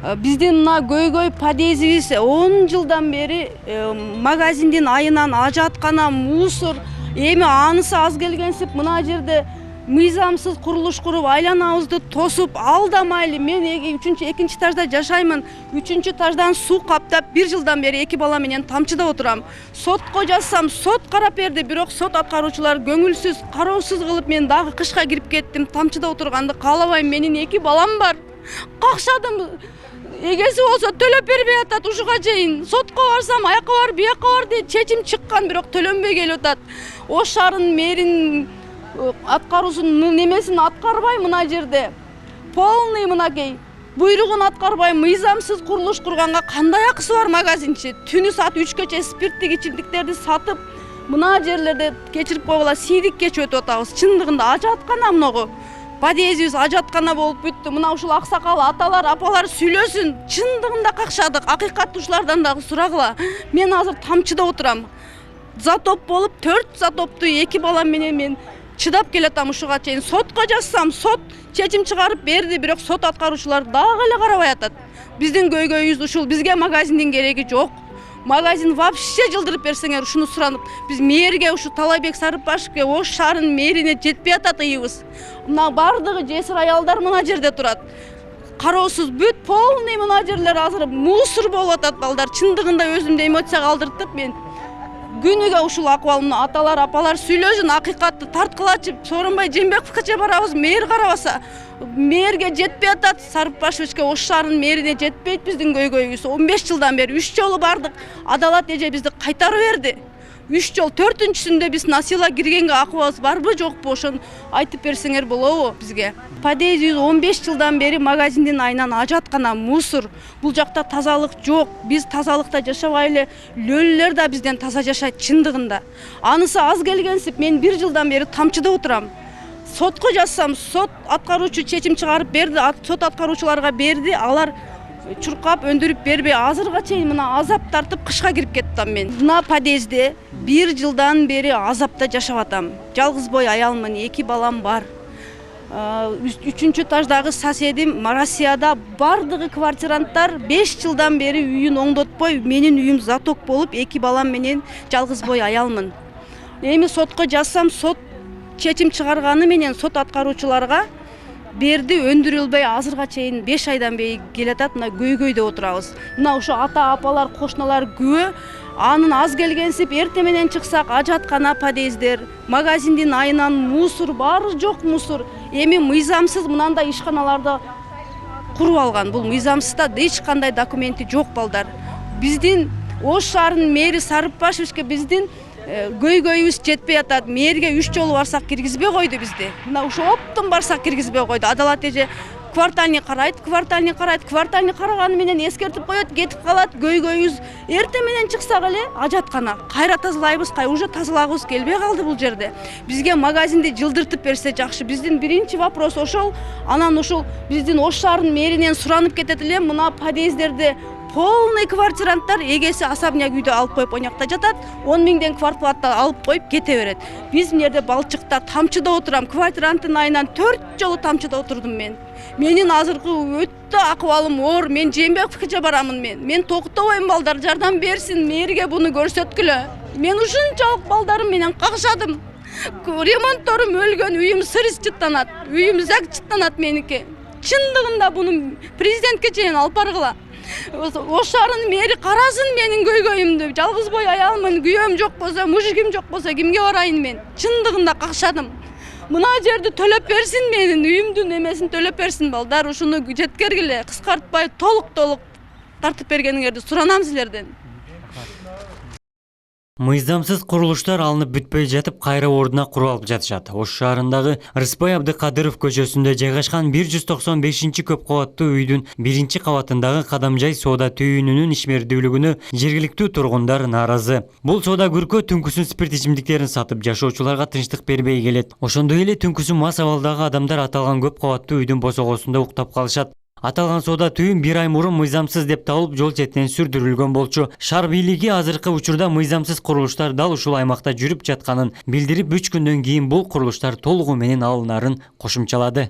Биздин мына көйгөй подъездибиз 10 жылдан бери магазиндин айынан ажаткана, мусор, эми анысы аз келгенсип мына жерде мыйзамсыз курулуш куруп, айланабызды тосуп, алдамайлы. Мен экинчи этажда жашаймын. 3-этаждан суу каптап, 1 жылдан бери 2 бала менен тамчыда отурам. Сотко жазсам, сот карап берди, бирок сот аткаруучулар көңүлсүз, кароосуз кылып мен дагы кышка кирип кеттим. Тамчыда отурганды каалабайм. Менин 2 балам бар. Какшадым. Эгеси болсо төлөп бербей атат ушуга чейин. Сотко барсам, аяка бар, бияка бар дейт. Чечим чыккан, бирок төлөнбөй келип атат. Ош шаарынын мэринин аткаруусунун немесин аткарбай мына жерде. Полный мынакей буйругун аткарбай мыйзамсыз курулуш курганга кандай акысы бар магазинчи? Түнү саат 3кө чейин спирттик ичимдиктерди сатып, мына жерлерде кечирип койгула сийдик кечип өтүп атабыз. Чындыгында ажаткана мынагу. Подъездибиз ажаткана болуп бүттү. Мына ушул аксакал аталар, апалар сүйлөсүн. Чындыгында какшадык. Акыйкаттуучулардан дагы сурагыла. Мен азыр тамчыда отурам. Затоп болуп 4 затопту 2 балам менен мен чыдап келатам ушуга чейин. Сотко жазсам, сот чечим чыгарып берди, бирок сот аткаруучулар дагы эле карабай атат. Биздин көйгөйүбүз ушул, бизге магазиндин кереги жок. Магазин вообще жылдырып берсеңер ушуну суранып, биз мэрге, ушу Талайбек Сарыпбашевке, Ош шаарынын мэрине жетпей атат ыйыбыз. Мына бардыгы жесир аялдар мына жерде турат. Кароосуз бүт полный мына жерлер азыр мусор болуп атат балдар. Чындыгында өзүмдү эмоция калтыртып мен күнүгө ушул акыбалымды аталар, апалар сүйлөсүн, акыйкатты тарткылачып, Сооронбай Жээнбековичке барабыз, мэр карабаса. Мэрге жетпей атат, Сарыпбашевичке, Ош шаарынын мэрине жетпейт биздин көйгөйүбүз. 15 жылдан бери 3 жолу бардык. Адалат эже бизди кайтарып берди. 3 жол, 4-сүндө биз насила киргенге акыбыбыз барбы жокпу, ошону айтып берсеңер болобу бизге. Подъездибиз 15 жылдан бери магазиндин айынан ажаткана, мусор. Бул жакта тазалык жок. Биз тазалыкта жашабай эле, лөлөлөр да бизден таза жашайт чындыгында. Анысы аз келгенсип мен 1 жылдан бери тамчыда отурам. Сотко жазсам, сот аткаруучу чечим чыгарып берди, сот аткаруучуларга берди, алар чуркап өндүрүп бербей азырга чейин мына азап тартып кышка кирип кеттим мен. Мына подъездде 1 жылдан бери азапта жашап атам. Жалгыз бой аялмын, 2 балам бар. 3-этаждагы соседим Россияда бардыгы квартиранттар 5 жылдан бери үйүн оңдотпой, менин үйүм заток болуп, 2 балам менен жалгыз бой аялмын. Эми сотко жазсам, сот чечим чыгарганы менен сот аткаруучуларга берди, өндүрүлбөй азырга чейин 5 айдан бери келатат. Мына көйгөйдө отурабыз. Мына ушу ата, апалар, кошуналар күбө. Анын аз келгенсип эрте менен чыксак ажаткана подъездер, магазиндин айынан мусор, баары жок мусор. Эми мыйзамсыз мынандай ишканаларды куруп алган. Бул мыйзамсызда эч кандай документи жок балдар. Биздин Ош шаарынын мэри Сарыпбашевичке биздин көйгөйүбүз жетпей атат. Мэрге 3 жолу барсак киргизбей койду бизди. Мына ушу оптун барсак киргизбей койду. Адалат эже квартальный карайт, квартальный караганы менен эскертип коет, кетип калат. Көйгөйүбүз эрте менен чыксак эле ажаткана. Кайра тазалайбыз, уже тазалагыбыз келбей калды бул жерде. Бизге магазинди жылдыртып берсе жакшы. Биздин биринчи вопрос ошол. Анан ушул биздин Ош шаарынын мэринен суранып кетет элем, мына подъездерде полный квартиранттар эгеси особняк үйдө алып коюп ойнакта жатат, 10 миңден квартплата алып коюп кете берет. Биз мынерде балчыкта тамчыда отурам, квартиранттын айынан 4 жолу тамчыда отурдум мен. Менин азыркы өтө акыбалым оор, мен Жээнбековичке барамын мен. Мен токтобойм балдар, жардам берсин, мэрге буну көрсөткүлө. Мен ушунчалык балдарым менен какшадым. Ремонтторум өлгөн, үйүм сырыс чыттанат, үйүм зак чыттанат меники. Чындыгында буну президентке чейин алып баргыла. Ош шаарынын мэри карасын менин көйгөйүмдү. Жалгыз бой аялмын, күйөөм жок болсо, мужигим жок болсо кимге барайын мен? Чындыгында какшадым. Мына жерди төлөп берсин, менин үйүмдүн эмесин төлөп берсин балдар. Ушуну жеткергиле, кыскартпай толук тартып бергениңерди суранам силерден. Мыйзамсыз курулуштар алынып бүтпөй жатып, кайра ордуна куруп алып жатышат. Ош шаарындагы Рыспай Абдыкадыров көчөсүндө жайгашкан 195 көп кабаттуу үйдүн 1-кабатындагы Кадамжай соода түйүнүнүн ишмердүүлүгүнө жергиликтүү тургундар нааразы. Бул соода күркө түнкүсүн спирт ичимдиктерин сатып, жашоочуларга тынчтык бербей келет. Ошондой эле түнкүсүн мас абалдагы адамдар аталган көп кабаттуу үйдүн босогосунда уктап калышат. Аталган соода түйүн 1 ай мурун мыйзамсыз деп табылып, жол четинен сүрдүрүлгөн болчу. Шаар бийлиги азыркы учурда мыйзамсыз курулуштар дал ушул аймакта жүрүп жатканын билдирип, 3 күндөн кийин бул курулуштар толугу менен алынарын кошумчалады.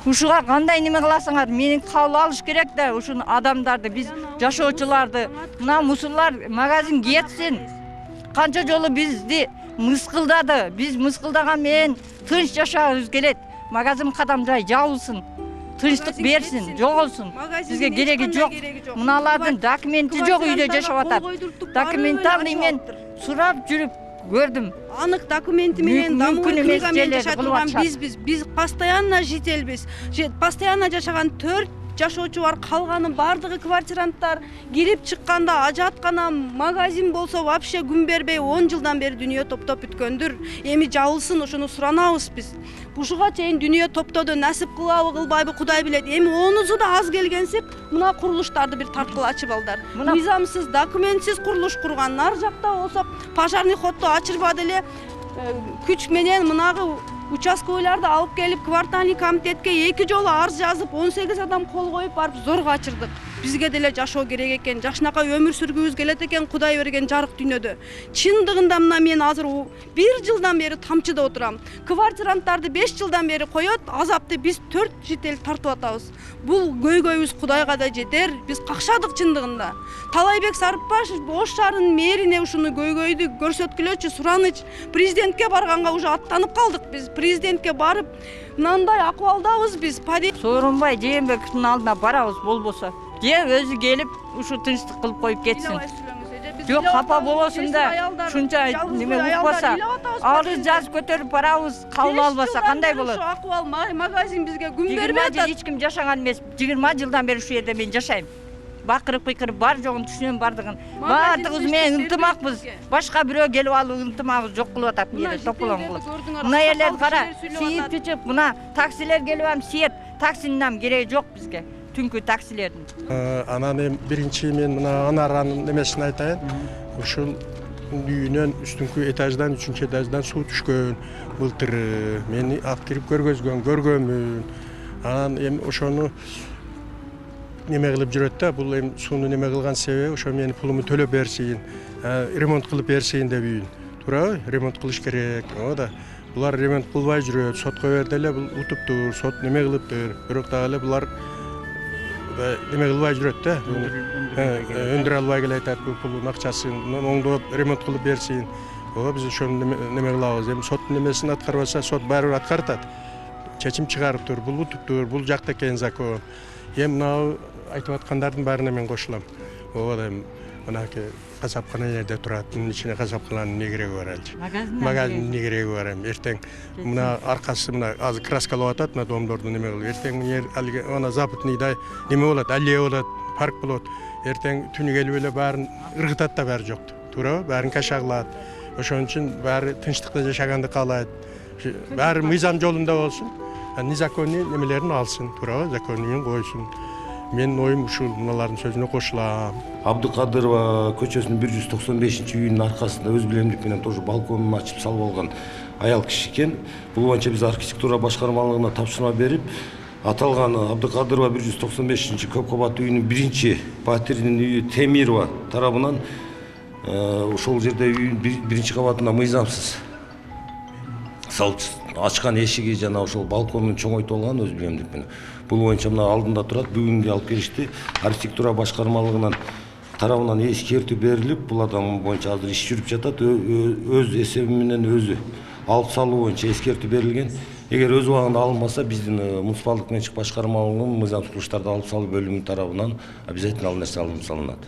ушуга кандай неме кыласыңар? Менин кабыл алыш керек да ушуну адамдарды, биз жашоочуларды. Мына мусулар магазин кетсин. Канча жолу бизди мыскылдады. Биз мыскылдаган менен тынч жашагыбыз келет. Магазин кадамжай жабылсын. Тынчтык берсин, жоголсун. Бизге кереги жок. Мыналардын документи жок үйдө жашап атат. Документальный мен сурап жүрүп көрдүм. Анык документи менен дамуу Мүмкүн эмес книга менен жерлерди жашап кылып турган атышат. биз постоянно жителбиз. Постоянно жашаган 4 жашоочу бар, калганы бардыгы квартиранттар. Кирип чыкканда ажаткана, магазин болсо вообще күн бербей 10 жылдан бери дүнүйө топтоп бүткөндүр. Эми жабылсын, ошону суранабыз биз. Ушуга чейин дүнүйө топтоду, насип кылабы кылбайбы Кудай билет. Эми онусу да аз келгенсип, мына курулуштарды бир тарткыла ачып алдар. Мыйзамсыз, документсиз курулуш курган. Нар жакта болсо пожарный ходду ачырбады эле. Күч менен мынагы участковыйларды алып келип квартальный комитетке 2 жолу арыз жазып 18 адам кол коюп барып зорго ачырдык. Бизге деле жашоо керек экен, жакшынака өмүр сүргүбүз келет экен Кудай берген жарык дүйнөдө. Чындыгында мына мен азыр 1 жылдан бери тамчыда отурам. Квартиранттарды 5 жылдан бери коет, азапты биз 4 жител тартып атабыз. Бул көйгөйүбүз Кудайга да жетер. Биз какшадык чындыгында. Талайбек Сарыпбашев Ош шаарынын мэрине ушуну көйгөйдү көрсөткүлөчү, сураныч. Президентке барганга уже аттанып калдык биз. Президентке барып, мындай акыбалдабыз биз. Сооронбай Жээнбековдун алдына барабыз болбосо. Же өзү келип ушу тынчтык кылып коюп кетсин. Жок, капа болосун да, ушунча неме укпаса, арыз жазып көтөрүп барабыз, кабыл албаса кандай болот? Ушу акыбал магазин бизге күн 20 бербей жыл атат. эч ким жашаган эмес. 20 жылдан бери ушу жерде мен жашайм. Бакырып кыйкырып бар жогун түшүнөм бардыгын. Бардыгыбыз менен ынтымакпыз. Башка бирөө келип алып ынтымагыбыз жок кылып атат мына тополоң кылып. Мына элерди кара, сийип чычып, мына таксилер келип ам сиет. Таксинин кереги жок бизге. Түнкү таксилердин. Анан эми биринчи мен мына Анаранын немесин айтайын. Ушул үйүнөн үстүнкү этаждан 3-чү этаждан суу түшкөн. Былтыр мени алып кирип көргөнмүн. Анан эми ошону неме кылып жүрөт да, бул эми сууну неме кылган себеби ошо менин пулумду төлөп берсин, ремонт кылып берсин деп үйүн. Туурабы? Ремонт кылыш керек. Оода булар ремонт кылбай жүрөт, сотко берди эле, бул утуптур, сот неме кылыптыр. Бирок дагы эле булар неме кылбай жүрөт да. Өндүрө албай келатат бул пулдун акчасын, оңдоп ремонт кылып берсин. Ооба биз ошону неме кылабыз. Эми сот немесин аткарбаса, сот баары бир аткартат. Чечим чыгарыптыр, бул утуптур, бул жакта экен закон. Эми мына айтып аткандардын баарына мен кошулам. Ооба эми мынакей касапкана жерде турат, мунун ичине касапкананын эмне кереги бар элчи? Магазиндин эмне кереги бар эми? Эртең мына аркасы мына азыр краскалап атат, мына домдорду неме кылып. Эртең алиги ана запытныйдай неме болот, аллея болот, парк болот. Эртең түнү келип эле баарын ыргытат да баары жокту. Туурабы? Баарын каша кылат. Ошон үчүн баары тынчтыкта жашаганды каалайт. Баары мыйзам жолунда болсун. Незаконный немелерин алсын, туурабы? Законнун койсун. Менин оюм ушул, мыналардын сөзүнө кошулам. Абдыкадырова көчөсүнүн 195-үйүнүн аркасында өз билемдик менен тоже балконун ачып салып алган аял киши экен. Бул боюнча биз архитектура башкармалыгына тапшырма берип, аталган Абдыкадырова 195-көп кабаттуу үйүнүн биринчи патеринин үйү Темирова тарабынан ошол жерде үйүнүн биринчи кабатында мыйзамсыз салып ачкан эшиги жана ошол балконун чоңойтуп алган өз билемдик менен. Бул боюнча мына алдында турат, бүгүнгө алып келишти. Архитектура башкармалыгынан тарабынан эскертүү берилип, бул адам боюнча азыр иш жүрүп жатат. Өз эсеби менен өзү алып салуу боюнча эскертүү берилген. Эгер өз убагында алынбаса, биздин муниципалдык менчик башкармалыгынын мыйзамсыз кылыштарды алып салуу бөлүмү тарабынан обязательно ал нерсе алынып салынат.